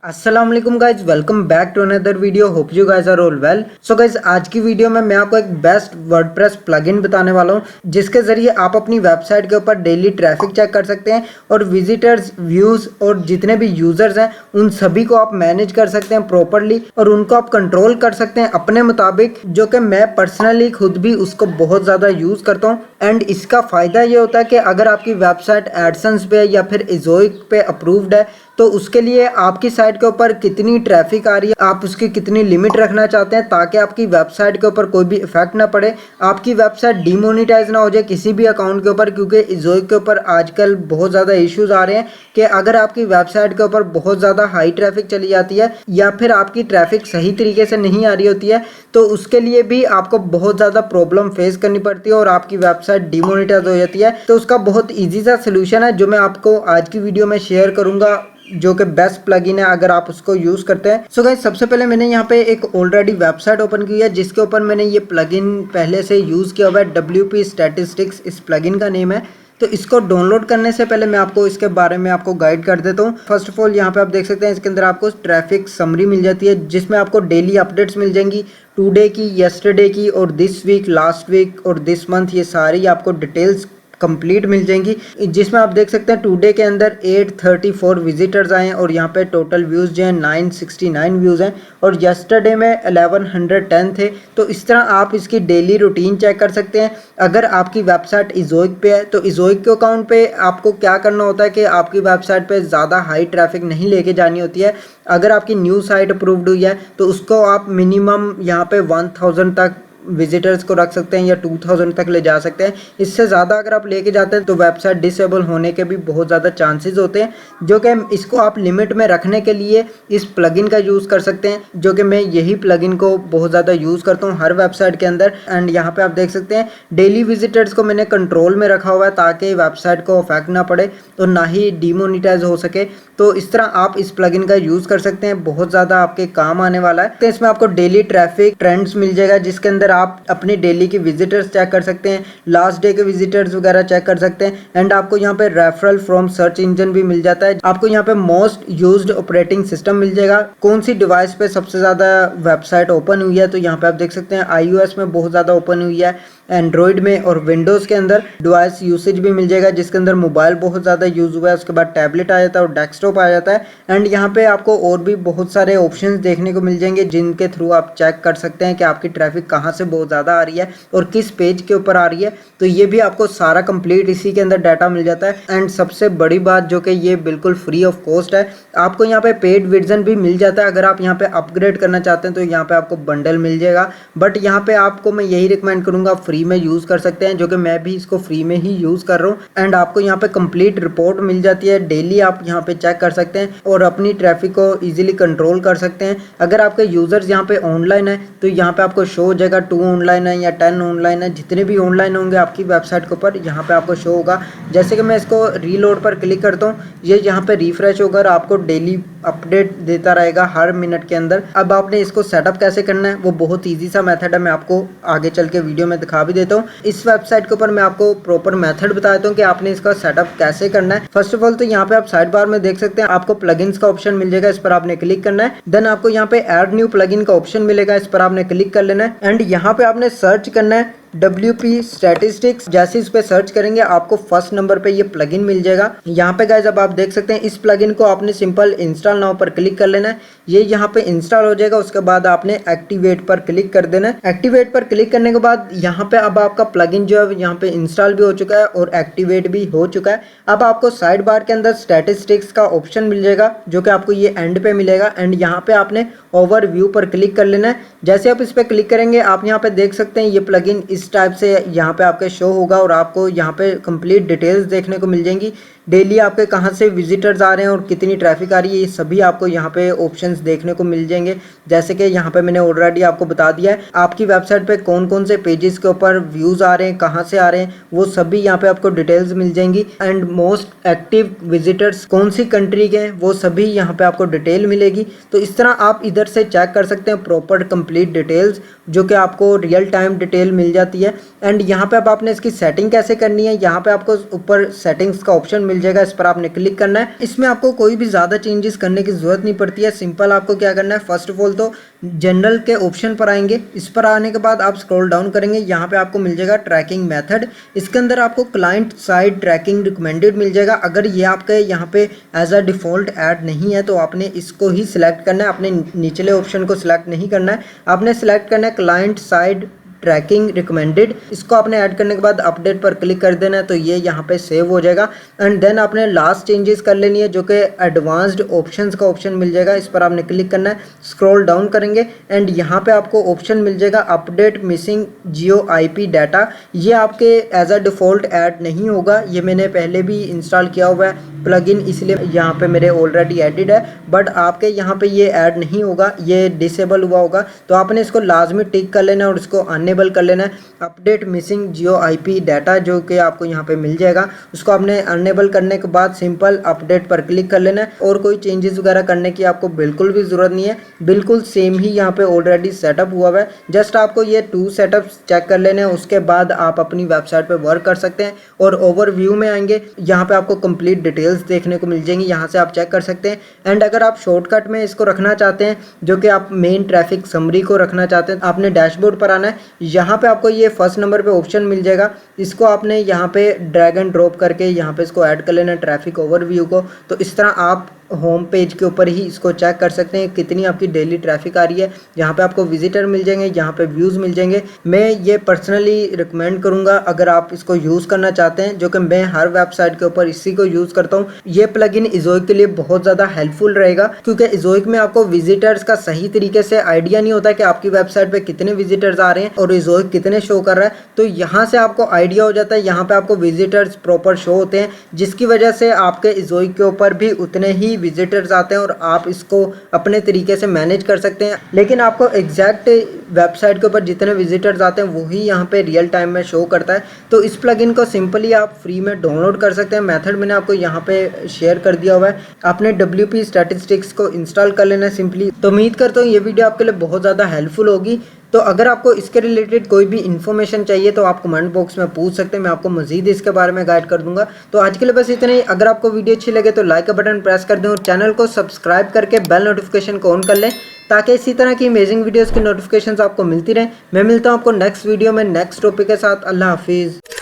अस्सलाम वालेकुम guys, welcome back to another video. Hope you guys are all well. So guys, आज की video में मैं आपको एक बेस्ट वर्डप्रेस प्लगइन बताने वाला हूँ जिसके जरिए आप अपनी वेबसाइट के ऊपर डेली ट्रैफिक चेक कर सकते हैं और विजिटर्स, व्यूज और जितने भी यूजर्स हैं उन सभी को आप मैनेज कर सकते हैं प्रॉपरली और उनको आप कंट्रोल कर सकते हैं अपने मुताबिक, जो कि मैं पर्सनली खुद भी उसको बहुत ज़्यादा यूज़ करता हूँ। एंड इसका फ़ायदा ये होता है कि अगर आपकी वेबसाइट एडसेंस पे या फिर इजोइक पे अप्रूव्ड है तो उसके लिए आपकी साइट के ऊपर कितनी ट्रैफिक आ रही है, आप उसकी कितनी लिमिट रखना चाहते हैं ताकि आपकी वेबसाइट के ऊपर कोई भी इफेक्ट ना पड़े, आपकी वेबसाइट डिमोनेटाइज ना हो जाए किसी भी अकाउंट के ऊपर। क्योंकि इजोइक के ऊपर आजकल बहुत ज़्यादा इश्यूज आ रहे हैं कि अगर आपकी वेबसाइट के ऊपर बहुत ज़्यादा हाई ट्रैफिक चली जाती है या फिर आपकी ट्रैफिक सही तरीके से नहीं आ रही होती है तो उसके लिए भी आपको बहुत ज़्यादा प्रॉब्लम फेस करनी पड़ती है और आपकी वेबसाइट डिमोनेटाइज हो जाती है। तो उसका बहुत ईजी सा सोल्यूशन है जो मैं आपको आज की वीडियो में शेयर करूंगा, जो कि बेस्ट प्लगइन है अगर आप उसको यूज़ करते हैं। सो गाइस, सबसे पहले मैंने यहाँ पे एक ऑलरेडी वेबसाइट ओपन की है जिसके ऊपर मैंने ये प्लगइन पहले से यूज़ किया हुआ है। WP स्टैटिस्टिक्स इस प्लगइन का नेम है। तो इसको डाउनलोड करने से पहले मैं आपको इसके बारे में आपको गाइड कर देता हूँ। फर्स्ट ऑफ ऑल यहाँ पे आप देख सकते हैं इसके अंदर आपको ट्रैफिक समरी मिल जाती है जिसमें आपको डेली अपडेट्स मिल जाएंगी, टुडे की, यस्टरडे की और दिस वीक, लास्ट वीक और दिस मंथ, ये सारी आपको डिटेल्स कंप्लीट मिल जाएंगी। जिसमें आप देख सकते हैं टुडे के अंदर 834 विजिटर्स आए हैं और यहाँ पे टोटल व्यूज़ जो हैं 969 व्यूज़ हैं और यस्टरडे में 1110 थे। तो इस तरह आप इसकी डेली रूटीन चेक कर सकते हैं। अगर आपकी वेबसाइट इजोइक पे है तो इजोइक के अकाउंट पे आपको क्या करना होता है कि आपकी वेबसाइट पे ज़्यादा हाई ट्रैफिक नहीं लेके जानी होती है। अगर आपकी न्यू साइट अप्रूव्ड हुई है तो उसको आप मिनिमम यहाँ पे 1000 तक विजिटर्स को रख सकते हैं या 2000 तक ले जा सकते हैं। इससे ज़्यादा अगर आप लेके जाते हैं तो वेबसाइट डिसेबल होने के भी बहुत ज़्यादा चांसेस होते हैं, जो कि इसको आप लिमिट में रखने के लिए इस प्लगइन का यूज़ कर सकते हैं, जो कि मैं यही प्लगइन को बहुत ज़्यादा यूज़ करता हूँ हर वेबसाइट के अंदर। एंड यहाँ पे आप देख सकते हैं डेली विजिटर्स को मैंने कंट्रोल में रखा हुआ है ताकि वेबसाइट को अफेक्ट ना पड़े और ना ही डिमोनेटाइज हो सके। तो इस तरह आप इस प्लगइन का यूज़ कर सकते हैं, बहुत ज़्यादा आपके काम आने वाला है। तो इसमें आपको डेली ट्रैफिक ट्रेंड्स मिल जाएगा जिसके अंदर आप अपनी डेली की विजिटर्स चेक कर सकते हैं, लास्ट डे के विजिटर्स वगैरह चेक कर सकते हैं। एंड आपको यहाँ पे रेफरल फ्रॉम सर्च इंजन भी मिल जाता है। आपको यहाँ पे मोस्ट यूज्ड ऑपरेटिंग सिस्टम मिल जाएगा, कौन सी डिवाइस पे सबसे ज़्यादा वेबसाइट ओपन हुई है। तो यहाँ पे आप देख सकते हैं iOS में बहुत ज़्यादा ओपन हुई है, एंड्रॉयड में और विंडोज़ के अंदर डिवाइस यूसेज भी मिल जाएगा जिसके अंदर मोबाइल बहुत ज़्यादा यूज़ हुआ है, उसके बाद टैबलेट आ जाता है और डेस्कटॉप आ जाता है। एंड यहाँ पे आपको और भी बहुत सारे ऑप्शंस देखने को मिल जाएंगे जिनके थ्रू आप चेक कर सकते हैं कि आपकी ट्रैफिक कहाँ से बहुत ज़्यादा आ रही है और किस पेज के ऊपर आ रही है। तो ये भी आपको सारा कंप्लीट इसी के अंदर डाटा मिल जाता है। एंड सबसे बड़ी बात जो कि ये बिल्कुल फ्री ऑफ कॉस्ट है, आपको यहाँ पे पेड वर्जन भी मिल जाता है। अगर आप यहाँ पे अपग्रेड करना चाहते हैं तो यहाँ पे आपको बंडल मिल जाएगा, बट यहाँ पे आपको मैं यही रिकमेंड करूँगा फ्री में यूज़ कर सकते हैं, जो कि मैं भी इसको फ्री में ही यूज़ कर रहा हूँ। एंड आपको यहाँ पे कंप्लीट रिपोर्ट मिल जाती है, डेली आप यहाँ पे चेक कर सकते हैं और अपनी ट्रैफिक को इजीली कंट्रोल कर सकते हैं। अगर आपके यूज़र्स यहाँ पे ऑनलाइन है तो यहाँ पे आपको शो हो जाएगा 2 ऑनलाइन है या 10 ऑनलाइन है, जितने भी ऑनलाइन होंगे आपकी वेबसाइट के ऊपर यहाँ पे आपको शो होगा। जैसे कि मैं इसको रीलोड पर क्लिक करता हूँ, ये यहाँ पे रिफ्रेश होकर आपको डेली अपडेट देता रहेगा हर मिनट के अंदर। अब आपने इसको सेटअप कैसे करना है वो बहुत ईजी सा मेथड है, मैं आपको आगे चल के वीडियो में दिखा भी देता हूँ। इस वेबसाइट के ऊपर मैं आपको प्रॉपर मेथड बता देता हूँ कि आपने इसका सेटअप कैसे करना है। फर्स्ट ऑफ ऑल तो यहाँ पे आप साइड बार में देख सकते हैं आपको प्लगइन्स का ऑप्शन मिल जाएगा, इस पर आपने क्लिक करना है। देन आपको यहाँ पे ऐड न्यू प्लगइन का ऑप्शन मिलेगा, इस पर आपने क्लिक कर लेना है। एंड यहाँ पे आपने सर्च करना है WP स्टैटिस्टिक्स। जैसे इस पे सर्च करेंगे आपको फर्स्ट नंबर पे ये प्लगइन मिल जाएगा। यहाँ पे गाइस अब आप देख सकते हैं इस प्लगइन को आपने सिंपल इंस्टॉल नाउ पर क्लिक कर लेना है, ये यहाँ पे इंस्टॉल हो जाएगा। उसके बाद आपने एक्टिवेट पर क्लिक कर देना है। एक्टिवेट पर क्लिक करने के बाद यहाँ पे अब आपका प्लगइन जो है यहाँ पे इंस्टॉल भी हो चुका है और एक्टिवेट भी हो चुका है। अब आपको साइड बार के अंदर स्टैटिस्टिक्स का ऑप्शन मिल जाएगा जो कि आपको ये एंड पे मिलेगा। एंड यहाँ पे आपने ओवरव्यू पर क्लिक कर लेना है। जैसे आप इस पर क्लिक करेंगे आप यहाँ पे देख सकते हैं ये प्लगइन इस टाइप से यहाँ पे आपके शो होगा और आपको यहाँ पे कंप्लीट डिटेल्स देखने को मिल जाएंगी। डेली आपके कहाँ से विजिटर्स आ रहे हैं और कितनी ट्रैफिक आ रही है, ये सभी आपको यहाँ पे ऑप्शंस देखने को मिल जाएंगे। जैसे कि यहाँ पे मैंने ऑलरेडी आपको बता दिया है आपकी वेबसाइट पे कौन कौन से पेजेस के ऊपर व्यूज़ आ रहे हैं, कहाँ से आ रहे हैं, वो सभी यहाँ पे आपको डिटेल्स मिल जाएंगी। एंड मोस्ट एक्टिव विजिटर्स कौन सी कंट्री के हैं वो सभी यहाँ पे आपको डिटेल मिलेगी। तो इस तरह आप इधर से चेक कर सकते हैं प्रॉपर कंप्लीट डिटेल्स, जो कि आपको रियल टाइम डिटेल मिल जाती है। एंड यहाँ पे अब आपने इसकी सेटिंग कैसे करनी है, यहाँ पे आपको ऊपर सेटिंग्स का ऑप्शन मिल मिल जाएगा, इस पर आपने क्लिक करना है। इसमें आपको कोई भी ज़्यादा चेंजेस करने की ज़रूरत नहीं पड़ती है। सिंपल आपको क्या करना है, फर्स्ट ऑफ ऑल तो जनरल के ऑप्शन पर आएंगे। इस पर आने के बाद आप स्क्रॉल डाउन करेंगे, यहाँ पे आपको मिल जाएगा ट्रैकिंग मेथड। इसके अंदर आपको क्लाइंट साइड ट्रैकिंग रिकमेंडेड मिल जाएगा। अगर ये आपके यहाँ पे एज अ डिफ़ॉल्ट ऐड नहीं है तो आपने इसको ही सिलेक्ट करना है, अपने निचले ऑप्शन को सिलेक्ट नहीं करना है। आपने सिलेक्ट करना है क्लाइंट साइड ट्रैकिंग रिकमेंडेड। इसको आपने ऐड करने के बाद अपडेट पर क्लिक कर देना है, तो ये यहाँ पे सेव हो जाएगा। एंड देन आपने लास्ट चेंजेस कर लेनी है, जो कि एडवांस्ड ऑप्शंस का ऑप्शन मिल जाएगा। इस पर आपने क्लिक करना है, स्क्रॉल डाउन करेंगे एंड यहाँ पे आपको ऑप्शन मिल जाएगा अपडेट मिसिंग जियो आईपी डाटा। ये आपके एज अ डिफ़ॉल्ट ऐड नहीं होगा, ये मैंने पहले भी इंस्टॉल किया हुआ है प्लगइन, इसलिए यहाँ पे मेरे ऑलरेडी एडिड है। बट आपके यहाँ पे ये ऐड नहीं होगा, ये डिसेबल हुआ होगा, तो आपने इसको लाजमी टिक कर लेना है और इसको अनेबल कर लेना है। अपडेट मिसिंग जियो आईपी डाटा जो कि आपको यहाँ पे मिल जाएगा, उसको आपने अनेबल करने के बाद सिंपल अपडेट पर क्लिक कर लेना है। और कोई चेंजेस वगैरह करने की आपको बिल्कुल भी ज़रूरत नहीं है, बिल्कुल सेम ही यहाँ पे ऑलरेडी सेटअप हुआ हुआ है। जस्ट आपको ये 2 सेटअप्स चेक कर लेने हैं, उसके बाद आप अपनी वेबसाइट पे वर्क कर सकते हैं। और ओवरव्यू में आएंगे, यहाँ पे आपको कंप्लीट डिटेल्स देखने को मिल जाएंगी, यहाँ से आप चेक कर सकते हैं। एंड अगर आप शॉर्टकट में इसको रखना चाहते हैं, जो कि आप मेन ट्रैफिक समरी को रखना चाहते हैं, आपने डैशबोर्ड पर आना है। यहाँ पे आपको ये फर्स्ट नंबर पे ऑप्शन मिल जाएगा, इसको आपने यहाँ पे ड्रैग एंड ड्रॉप करके यहाँ पे इसको ऐड कर लेना है ट्रैफिक ओवरव्यू को। तो इस तरह आप होम पेज के ऊपर ही इसको चेक कर सकते हैं कितनी आपकी डेली ट्रैफिक आ रही है। यहाँ पे आपको विजिटर मिल जाएंगे, यहाँ पे व्यूज़ मिल जाएंगे। मैं ये पर्सनली रिकमेंड करूँगा अगर आप इसको यूज़ करना चाहते हैं, जो कि मैं हर वेबसाइट के ऊपर इसी को यूज़ करता हूँ। ये प्लगइन इज़ोइक के लिए बहुत ज़्यादा हेल्पफुल रहेगा, क्योंकि इज़ोइक में आपको विजिटर्स का सही तरीके से आइडिया नहीं होता कि आपकी वेबसाइट पर कितने विजिटर्स आ रहे हैं और इज़ोइक कितने शो कर रहा है। तो यहाँ से आपको आइडिया हो जाता है, यहाँ पर आपको विजिटर्स प्रॉपर शो होते हैं, जिसकी वजह से आपके इज़ोइक के ऊपर भी उतने ही विजिटर्स आते हैं और आप इसको अपने तरीके से मैनेज कर सकते हैं। लेकिन आपको एग्जैक्ट वेबसाइट के ऊपर जितने विजिटर्स आते हैं वही यहाँ पे रियल टाइम में शो करता है। तो इस प्लगइन को सिंपली आप फ्री में डाउनलोड कर सकते हैं। मेथड मैंने आपको यहाँ पे शेयर कर दिया हुआ है। आपने WP स्टैटिस्टिक्स को इंस्टॉल कर लेना है सिंपली। तो उम्मीद करता हूँ ये वीडियो आपके लिए बहुत ज़्यादा हेल्पफुल होगी। तो अगर आपको इसके रिलेटेड कोई भी इन्फॉर्मेशन चाहिए तो आप कमेंट बॉक्स में पूछ सकते हैं, मैं आपको मजीद इसके बारे में गाइड कर दूंगा। तो आज के लिए बस इतना ही। अगर आपको वीडियो अच्छी लगे तो लाइक का बटन प्रेस कर दें और चैनल को सब्सक्राइब करके बेल नोटिफिकेशन को ऑन कर लें, ताकि इसी तरह की अमेजिंग वीडियोज़ की नोटिफिकेशन आपको मिलती रहें। मैं मिलता हूँ आपको नेक्स्ट वीडियो में नेक्स्ट टॉपिक के साथ। अल्लाह हाफिज़।